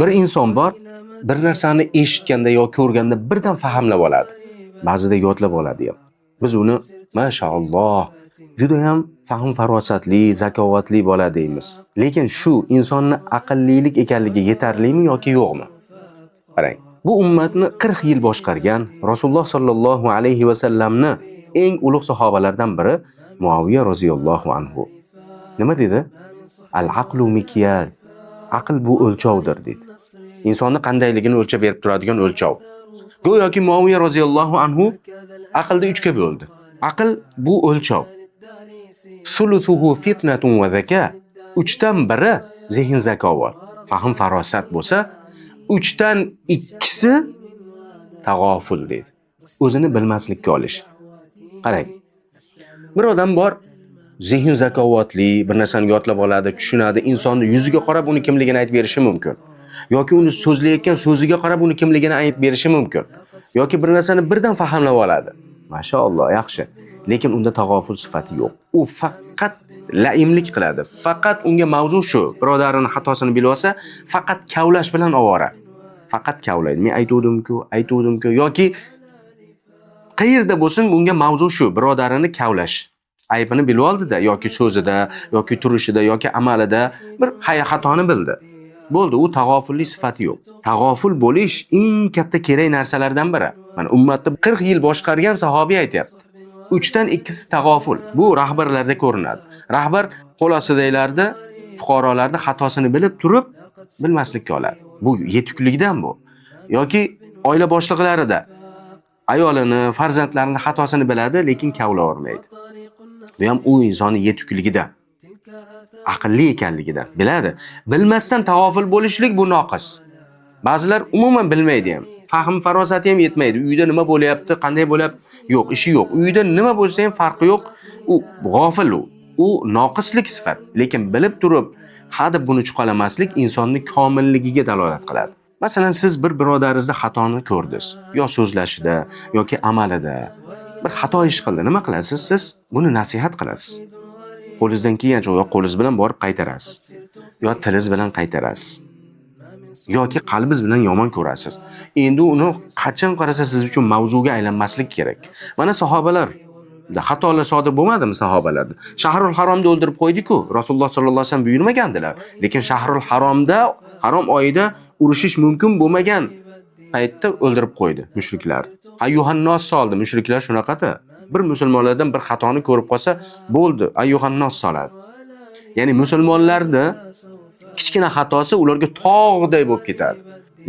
Bir inson bor, bir narsani eshitganda yo ko'rganda birdan fahmlab oladi. Ba'zida yodlab oladi ham. Biz uni mashaalloh juda ham fahm farosatli, zakovatli bola deymiz. Lekin shu insonni aqllilik ekanligi yetarlimi yoki yo'qmi? Qarang. Bu ummatni 40 yil boshqargan Rasululloh sallallohu alayhi va sallamni eng ulug' sahobalardan biri Muaviya roziyallohu anhu. Nima dedi? Al-aqlu mikyal. Aql bu o'lchovdir dedi. Insonni qandayligini o'lchab berib turadigan o'lchov. Go'yoki Muaviya roziyallohu anhu aqlni 3 ga bo'ldi. Aql bu o'lchov. Sulusuhu fitnatun va zaka. 3 dan biri zehn zakovat, fahm farosat bo'lsa, 3 dan 2si tag'oful dedi. O'zini bilmaslikka olish. Qarang. Bir odam bor, zehn zakovatli, bir narsani yodlab oladi, tushunadi, insonni yuziga qarab uni kimligini aytib berishi mumkin. Yoki uni so'zlayotgan so'ziga qarab uni kimligini aytib berishi mumkin. Yoki bir narsani birdan fahmlab oladi. Mashaalloh, yaxshi. Lekin unda tag'oful sifati yo'q. U faqat laimlik qiladi. Faqat unga mavzu shu. Birodarining xatosini bilib olsa, faqat kavlash bilan ovora. Faqat kavlaydi. Men aytuvdim-ku yoki qayerda bo'lsin bunga mavzu shu, birodarini kavlash. Aybini bilib oldi-da, yoki so'zida, yoki turishida, yoki amalida bir xatoni bildi. Bo'ldi, u tag'ofullik sifati yo'q. Tag'oful bo'lish eng katta kerak narsalardan biri. Mana ummatni 40 yil boshqargan sahobiy aytayapti. 3 dan 2si tag'oful. Bu rahbarlarda ko'rinadi. Rahbar qo'l ostidagilarda, fuqarolarda xatosini bilib turib, bilmaslikka oladi. Bu yetuklikdan bu. Yoki oila boshliqlarida ayolini, farzandlarini xatosini biladi, lekin kavlavermaydi. Bu ham u insonning yetukligidan, aqlli ekanligidan biladi. Bilmasdan tag'oful bo'lishlik bu noqis. Ba'zilar umuman bilmaydi ham. Fahm farosati ham yetmaydi. Uyda nima bo'lyapti, qanday bo'lyapti? Yo'q, ishi yo'q. Uyda nima bo'lsa ham farqi yo'q. U g'ofil u. U noqislik sifat. Lekin bilib turib, hadeb buni chiqolamaslik insonning komilligiga dalolat qiladi. Masalan, siz bir birodaringizni xatoni ko'rdingiz, yo so'zlashida yoki amalida bir xato ish qildi. Nima qilasiz siz? Buni nasihat qilasiz. Qo'lingizdan kelgancha yo qo'lingiz bilan borib qaytarasiz, yo tilingiz bilan qaytarasiz, yoki qalbingiz bilan yomon ko'rasiz. Endi uni qachon qarasa siz uchun mavzuga aylanmaslik kerak. Mana sahobalar xatolar sodir bo'lmadimi sahobalarda? Shahrul Haromda o'ldirib qo'ydi-ku. Rasululloh sollallohu alayhi vasallam buyurmagandilar. Lekin Shahrul Haromda, harom oyida urushish mumkin bo'lmagan paytda o'ldirib qo'ydi mushriklar. Ayyuhannos soldi. Mushriklar shunaqada. Bir musulmonlardan bir xatoni ko'rib qolsa, bo'ldi, ayyuhannos soladi. Ya'ni musulmonlarda kichkina xatosi ularga tog'day bo'lib ketadi.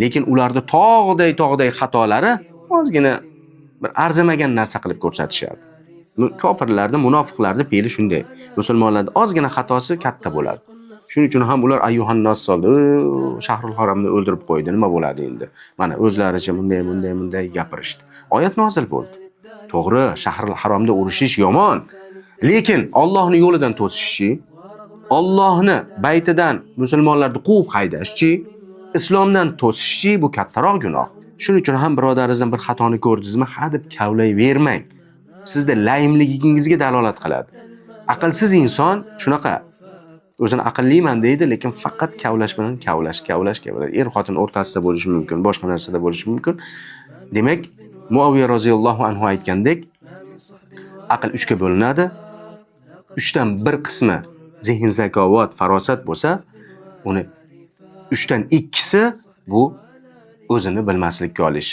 Lekin ularda tog'day xatolari ozgina bir arzimagan narsa qilib ko'rsatishadi. Kofirlarda, munofiqlarda fe'li shunday. Musulmonlarda ozgina xatosi katta bo'ladi. Shuning uchun ham ular ayyuhannos soldi. Shahrul Haromni o'ldirib qo'ydi. Nima bo'ladi endi? Mana o'zlaricha bunday gapirishdi. Oyat nozil bo'ldi. To'g'ri, Shahrul Haromda urushish yomon. Lekin Allohning yo'lidan to'sishchi, Allohni baytidan musulmonlarni quvib haydashchi, islomdan to'sishchi bu kattaroq gunoh. Shuning uchun ham birodaringizdan bir xatoni ko'rdingizmi, hadeb kavlayvermang. Sizda laimligingizga dalolat qiladi. Aqlsiz inson shunaqa o'zini aqlliman deydi, lekin faqat kavlash bilan kavlash. Er-xotin o'rtasida bo'lishi mumkin, boshqa narsada bo'lishi mumkin. Demak, Muaviya roziyallohu anhu aytgandek, aql 3 ga bo'linadi. 3 dan 1 qismi zehn zakovat, farosat bo'lsa, uni 3 dan 2si bu o'zini bilmaslikka olish.